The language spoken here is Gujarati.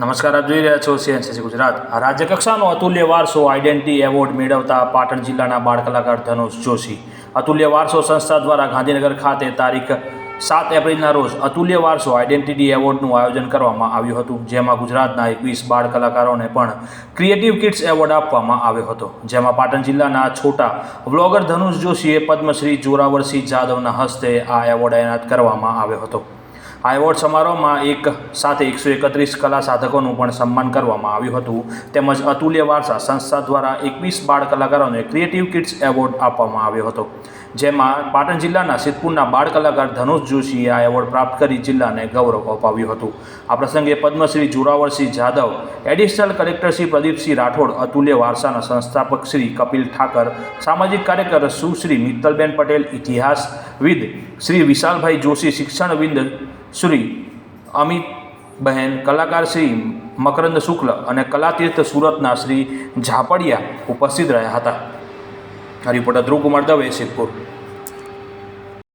નમસ્કાર, આપ જોઈ રહ્યા છો CNCC ગુજરાત। રાજ્યકક્ષાનો અતુલ્ય વારસો આઇડેન્ટિટી એવોર્ડ મેળવતા પાટણ જિલ્લાના બાળ કલાકાર ધનુષ જોશી। અતુલ્ય વારસો સંસ્થા દ્વારા ગાંધીનગર ખાતે તારીખ 7 એપ્રિલના રોજ અતુલ્ય વારસો આઇડેન્ટિટી એવોર્ડનું આયોજન કરવામાં આવ્યું હતું, જેમાં ગુજરાતના 21 બાળ કલાકારોને પણ ક્રિએટિવ કિડ્સ એવોર્ડ આપવામાં આવ્યો હતો, જેમાં પાટણ જિલ્લાના છોટા વ્લોગર ધનુષ જોશીએ પદ્મશ્રી જોરાવરસિંહ જાદવના હસ્તે આ એવોર્ડ એનાયત કરવામાં આવ્યો હતો। આ એવોર્ડ સમારોહમાં એક સાથે 131 કલા સાધકોનું પણ સન્માન કરવામાં આવ્યું હતું, તેમજ અતુલ્ય વારસા સંસ્થા દ્વારા 21 બાળ કલાકારોને ક્રિએટિવ કિડ્સ એવોર્ડ આપવામાં આવ્યો હતો, જેમાં પાટણ જિલ્લાના સિદ્ધપુરના બાળ કલાકાર ધનુષ જોશીએ આ એવોર્ડ પ્રાપ્ત કરી જિલ્લાને ગૌરવ અપાવ્યું હતું। આ પ્રસંગે પદ્મશ્રી જોરાવરસિંહ જાદવ, એડિશનલ કલેક્ટર શ્રી પ્રદીપસિંહ રાઠોડ, અતુલ્ય વારસાના સંસ્થાપક શ્રી કપિલ ઠાકર, સામાજિક કાર્યકર સુશ્રી મિત્તલબેન પટેલ, ઇતિહાસવિદ શ્રી વિશાલભાઈ જોશી, શિક્ષણવિદ શ્રી અમિતબહેન, કલાકાર શ્રી મકરંદ શુક્લ અને કલાતીર્થ સુરતના શ્રી ઝાપડિયા ઉપસ્થિત રહ્યા હતા। રિપોર્ટર ધ્રુવકુમાર દવે, સિદ્ધપુર।